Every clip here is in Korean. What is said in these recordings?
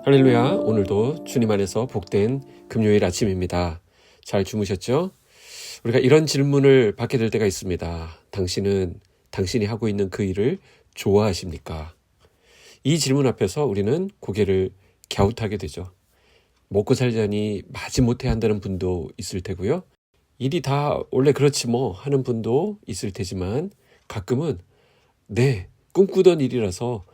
할렐루야. 오늘도 주님 안에서 복된 금요일 아침입니다. 잘 주무셨죠? 우리가 이런 질문을 받게 될 때가 있습니다. 당신은 당신이 하고 있는 그 일을 좋아하십니까? 이 질문 앞에서 우리는 고개를 갸웃하게 되죠. 먹고 살자니 마지못해 한다는 분도 있을 테고요. 일이 다 원래 그렇지 뭐 하는 분도 있을 테지만 가끔은 네, 꿈꾸던 일이라서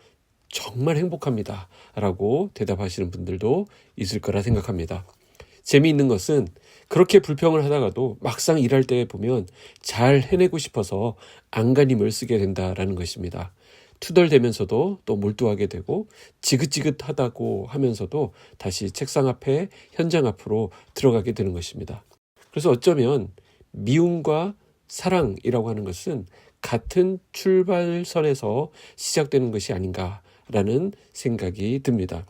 정말 행복합니다 라고 대답하시는 분들도 있을 거라 생각합니다. 재미있는 것은 그렇게 불평을 하다가도 막상 일할 때 보면 잘 해내고 싶어서 안간힘을 쓰게 된다라는 것입니다. 투덜대면서도 또 몰두하게 되고 지긋지긋하다고 하면서도 다시 책상 앞에 현장 앞으로 들어가게 되는 것입니다. 그래서 어쩌면 미움과 사랑이라고 하는 것은 같은 출발선에서 시작되는 것이 아닌가라는 생각이 듭니다.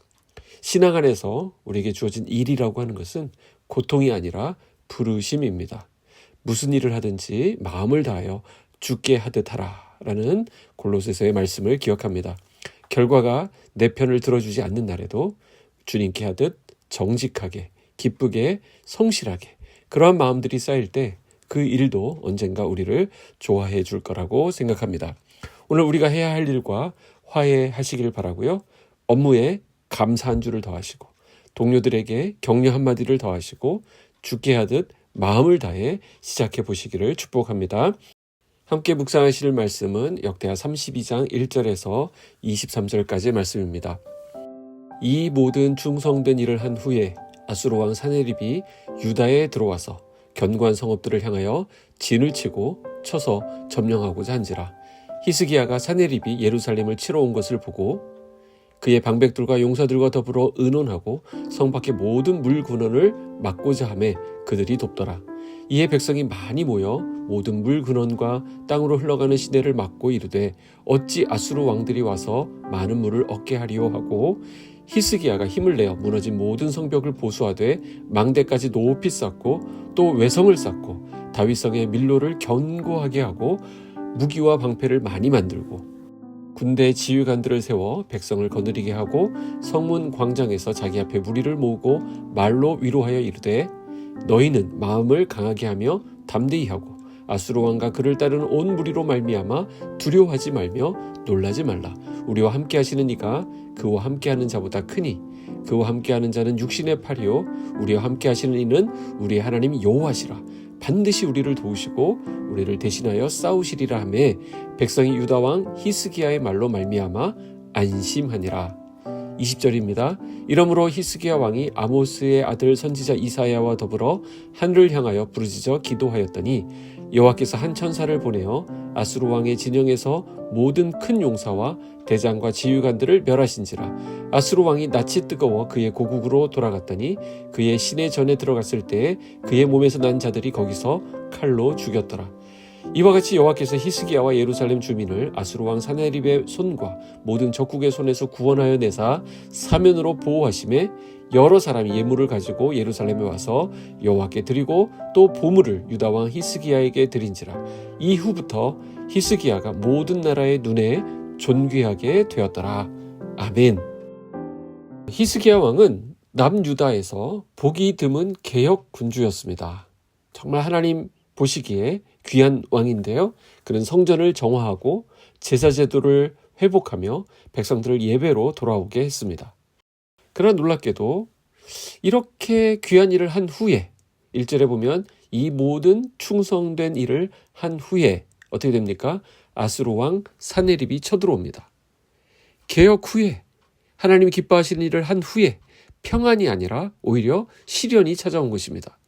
신앙 안에서 우리에게 주어진 일이라고 하는 것은 고통이 아니라 부르심입니다. 무슨 일을 하든지 마음을 다하여 주께 하듯 하라라는 골로새서의 말씀을 기억합니다. 결과가 내 편을 들어주지 않는 날에도 주님께 하듯 정직하게, 기쁘게, 성실하게 그러한 마음들이 쌓일 때 그 일도 언젠가 우리를 좋아해 줄 거라고 생각합니다. 오늘 우리가 해야 할 일과 화해하시길 바라고요. 업무에 감사 한 줄을 더하시고 동료들에게 격려 한마디를 더하시고 주께 하듯 마음을 다해 시작해 보시기를 축복합니다. 함께 묵상하실 말씀은 역대하 32장 1절에서 23절까지의 말씀입니다. 이 모든 충성된 일을 한 후에 아수르 왕 사네립이 유다에 들어와서 견고한 성읍들을 향하여 진을 치고 쳐서 점령하고자 한지라. 히스기야가 사네립이 예루살렘을 치러 온 것을 보고 그의 방백들과 용사들과 더불어 의논하고 성 밖의 모든 물 근원을 막고자 하매 그들이 돕더라. 이에 백성이 많이 모여 모든 물 근원과 땅으로 흘러가는 시내를 막고 이르되 어찌 아수르 왕들이 와서 많은 물을 얻게 하리요 하고 히스기야가 힘을 내어 무너진 모든 성벽을 보수하되 망대까지 높이 쌓고 또 외성을 쌓고 다윗성의 밀로를 견고하게 하고 무기와 방패를 많이 만들고 군대 지휘관들을 세워 백성을 거느리게 하고 성문 광장에서 자기 앞에 무리를 모으고 말로 위로하여 이르되 너희는 마음을 강하게 하며 담대히 하고 아수르 왕과 그를 따르는 온 무리로 말미암아 두려워하지 말며 놀라지 말라. 우리와 함께 하시는 이가 그와 함께하는 자보다 크니 그와 함께하는 자는 육신의 팔이요 우리와 함께 하시는 이는 우리의 하나님 여호와시라. 반드시 우리를 도우시고 우리를 대신하여 싸우시리라 하매 백성이 유다 왕 히스기야의 말로 말미암아 안심하니라. 20절입니다. 이러므로 히스기야 왕이 아모스의 아들 선지자 이사야와 더불어 하늘을 향하여 부르짖어 기도하였더니 여호와께서 한 천사를 보내어 아수르 왕의 진영에서 모든 큰 용사와 대장과 지휘관들을 멸하신지라. 아수르 왕이 낯이 뜨거워 그의 고국으로 돌아갔더니 그의 시내 전에 들어갔을 때 그의 몸에서 난 자들이 거기서 칼로 죽였더라. 이와 같이 여호와께서 히스기야와 예루살렘 주민을 아수르 왕 사네립의 손과 모든 적국의 손에서 구원하여 내사 사면으로 보호하심에 여러 사람이 예물을 가지고 예루살렘에 와서 여호와께 드리고 또 보물을 유다 왕 히스기야에게 드린지라. 이후부터 히스기야가 모든 나라의 눈에 존귀하게 되었더라. 아멘. 히스기야 왕은 남유다에서 보기 드문 개혁 군주였습니다. 정말 하나님 보시기에 귀한 왕인데요. 그는 성전을 정화하고 제사 제도를 회복하며 백성들을 예배로 돌아오게 했습니다. 그러나 놀랍게도 이렇게 귀한 일을 한 후에 1절에 보면 이 모든 충성된 일을 한 후에 어떻게 됩니까? 아수르 왕 사네립이 쳐들어옵니다. 개혁 후에 하나님이 기뻐하시는 일을 한 후에 평안이 아니라 오히려 시련이 찾아온 것입니다.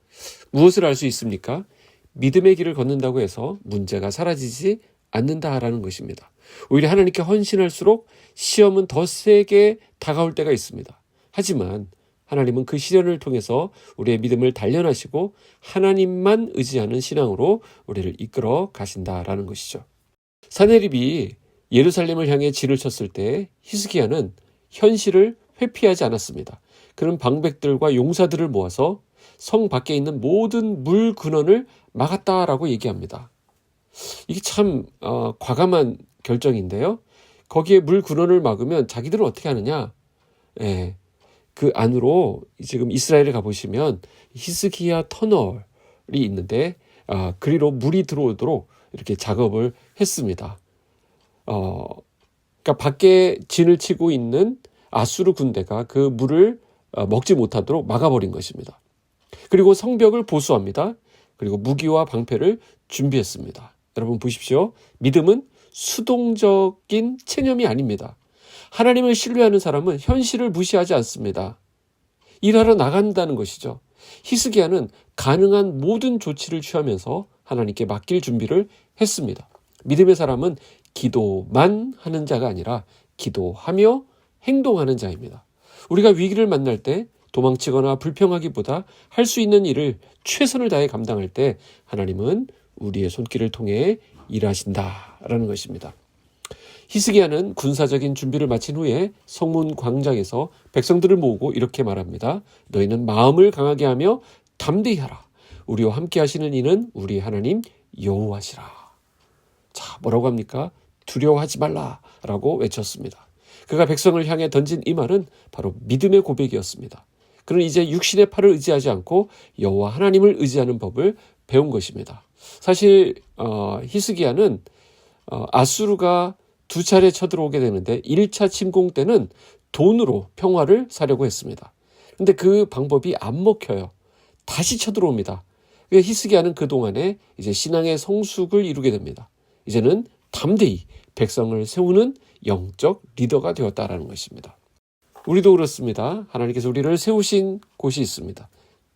무엇을 알 수 있습니까? 믿음의 길을 걷는다고 해서 문제가 사라지지 않는다라는 것입니다. 오히려 하나님께 헌신할수록 시험은 더 세게 다가올 때가 있습니다. 하지만 하나님은 그 시련을 통해서 우리의 믿음을 단련하시고 하나님만 의지하는 신앙으로 우리를 이끌어 가신다라는 것이죠. 사네립이 예루살렘을 향해 진을 쳤을 때 히스기야는 현실을 회피하지 않았습니다. 그는 방백들과 용사들을 모아서 성 밖에 있는 모든 물 근원을 막았다라고 얘기합니다. 이게 참 과감한 결정인데요. 거기에 물 근원을 막으면 자기들은 어떻게 하느냐? 그 안으로 지금 이스라엘에 가보시면 히스기야 터널이 있는데 그리로 물이 들어오도록 이렇게 작업을 했습니다. 그러니까 밖에 진을 치고 있는 아수르 군대가 그 물을 먹지 못하도록 막아버린 것입니다. 그리고 성벽을 보수합니다. 그리고 무기와 방패를 준비했습니다. 여러분 보십시오. 믿음은 수동적인 체념이 아닙니다. 하나님을 신뢰하는 사람은 현실을 무시하지 않습니다. 일하러 나간다는 것이죠. 히스기야는 가능한 모든 조치를 취하면서 하나님께 맡길 준비를 했습니다. 믿음의 사람은 기도만 하는 자가 아니라 기도하며 행동하는 자입니다. 우리가 위기를 만날 때 도망치거나 불평하기보다 할 수 있는 일을 최선을 다해 감당할 때 하나님은 우리의 손길을 통해 일하신다라는 것입니다. 히스기야는 군사적인 준비를 마친 후에 성문 광장에서 백성들을 모으고 이렇게 말합니다. 너희는 마음을 강하게 하며 담대히 하라. 우리와 함께 하시는 이는 우리 하나님 여호와시라. 자, 뭐라고 합니까? 두려워하지 말라라고 외쳤습니다. 그가 백성을 향해 던진 이 말은 바로 믿음의 고백이었습니다. 그는 이제 육신의 팔을 의지하지 않고 여호와 하나님을 의지하는 법을 배운 것입니다. 사실 히스기야는 아수르가 두 차례 쳐들어오게 되는데 1차 침공 때는 돈으로 평화를 사려고 했습니다. 그런데 그 방법이 안 먹혀요. 다시 쳐들어옵니다. 히스기야는 그동안에 이제 신앙의 성숙을 이루게 됩니다. 이제는 담대히 백성을 세우는 영적 리더가 되었다라는 것입니다. 우리도 그렇습니다. 하나님께서 우리를 세우신 곳이 있습니다.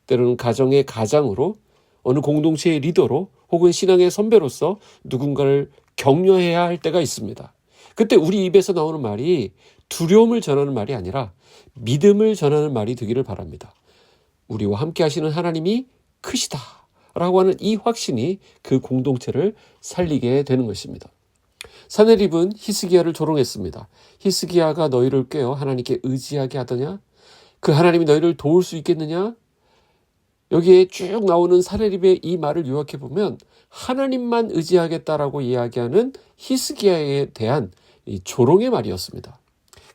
때로는 가정의 가장으로, 어느 공동체의 리더로, 혹은 신앙의 선배로서 누군가를 격려해야 할 때가 있습니다. 그때 우리 입에서 나오는 말이 두려움을 전하는 말이 아니라 믿음을 전하는 말이 되기를 바랍니다. 우리와 함께 하시는 하나님이 크시다 라고 하는 이 확신이 그 공동체를 살리게 되는 것입니다. 사네립은 히스기야를 조롱했습니다. 히스기야가 너희를 꾀어 하나님께 의지하게 하더냐? 그 하나님이 너희를 도울 수 있겠느냐? 여기에 쭉 나오는 사네립의 이 말을 요약해 보면 하나님만 의지하겠다라고 이야기하는 히스기야에 대한 이 조롱의 말이었습니다.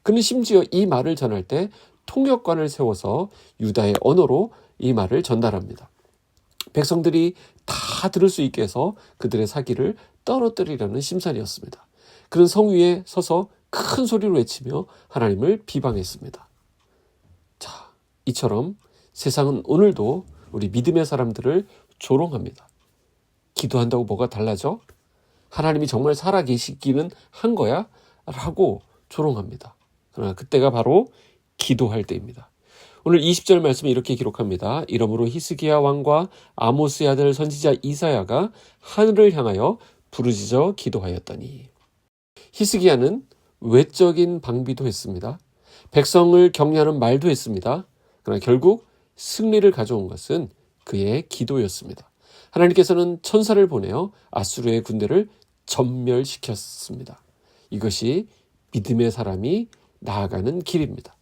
그는 심지어 이 말을 전할 때 통역관을 세워서 유다의 언어로 이 말을 전달합니다. 백성들이 다 들을 수 있게 해서 그들의 사기를 떨어뜨리려는 심산이었습니다. 그는 성 위에 서서 큰 소리로 외치며 하나님을 비방했습니다. 자, 이처럼 세상은 오늘도 우리 믿음의 사람들을 조롱합니다. 기도한다고 뭐가 달라져? 하나님이 정말 살아계시기는 한 거야? 라고 조롱합니다. 그러나 그때가 바로 기도할 때입니다. 오늘 20절 말씀에 이렇게 기록합니다. 이러므로 히스기야 왕과 아모스의 아들 선지자 이사야가 하늘을 향하여 부르짖어 기도하였더니. 히스기야는 외적인 방비도 했습니다. 백성을 격려하는 말도 했습니다. 그러나 결국 승리를 가져온 것은 그의 기도였습니다. 하나님께서는 천사를 보내어 아수르의 군대를 전멸시켰습니다. 이것이 믿음의 사람이 나아가는 길입니다.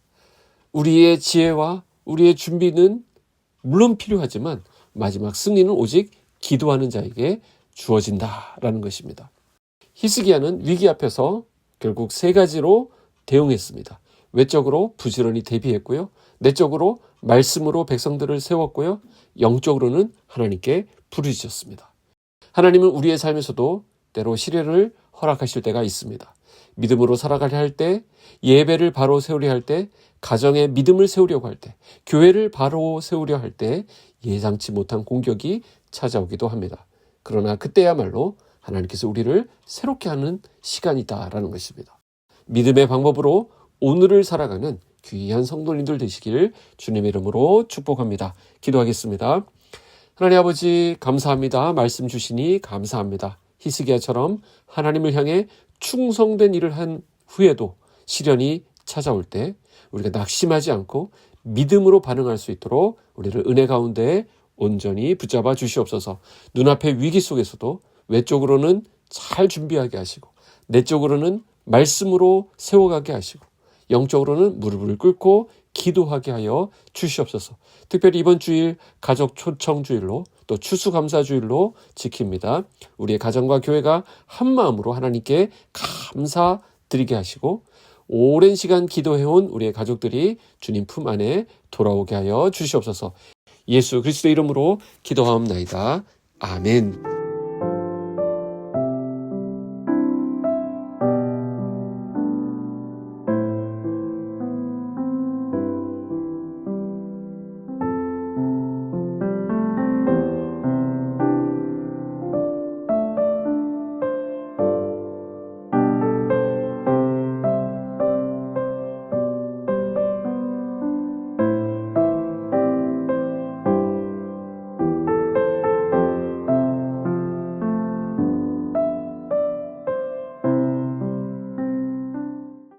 우리의 지혜와 우리의 준비는 물론 필요하지만 마지막 승리는 오직 기도하는 자에게 주어진다라는 것입니다. 히스기야는 위기 앞에서 결국 세 가지로 대응했습니다. 외적으로 부지런히 대비했고요. 내적으로 말씀으로 백성들을 세웠고요. 영적으로는 하나님께 부르짖었습니다. 하나님은 우리의 삶에서도 때로 시련을 허락하실 때가 있습니다. 믿음으로 살아가려 할 때, 예배를 바로 세우려 할 때, 가정의 믿음을 세우려고 할 때, 교회를 바로 세우려 할 때 예상치 못한 공격이 찾아오기도 합니다. 그러나 그때야말로 하나님께서 우리를 새롭게 하는 시간이다라는 것입니다. 믿음의 방법으로 오늘을 살아가는 귀한 성도님들 되시길 주님의 이름으로 축복합니다. 기도하겠습니다. 하나님 아버지 감사합니다. 말씀 주시니 감사합니다. 히스기야처럼 하나님을 향해 충성된 일을 한 후에도 시련이 찾아올 때 우리가 낙심하지 않고 믿음으로 반응할 수 있도록 우리를 은혜 가운데 온전히 붙잡아 주시옵소서. 눈앞의 위기 속에서도 외적으로는 잘 준비하게 하시고 내적으로는 말씀으로 세워가게 하시고 영적으로는 무릎을 꿇고 기도하게 하여 주시옵소서. 특별히 이번 주일 가족 초청 주일로 또 추수감사 주일로 지킵니다. 우리의 가정과 교회가 한 마음으로 하나님께 감사드리게 하시고 오랜 시간 기도해온 우리의 가족들이 주님 품 안에 돌아오게 하여 주시옵소서. 예수 그리스도 이름으로 기도하옵나이다. 아멘.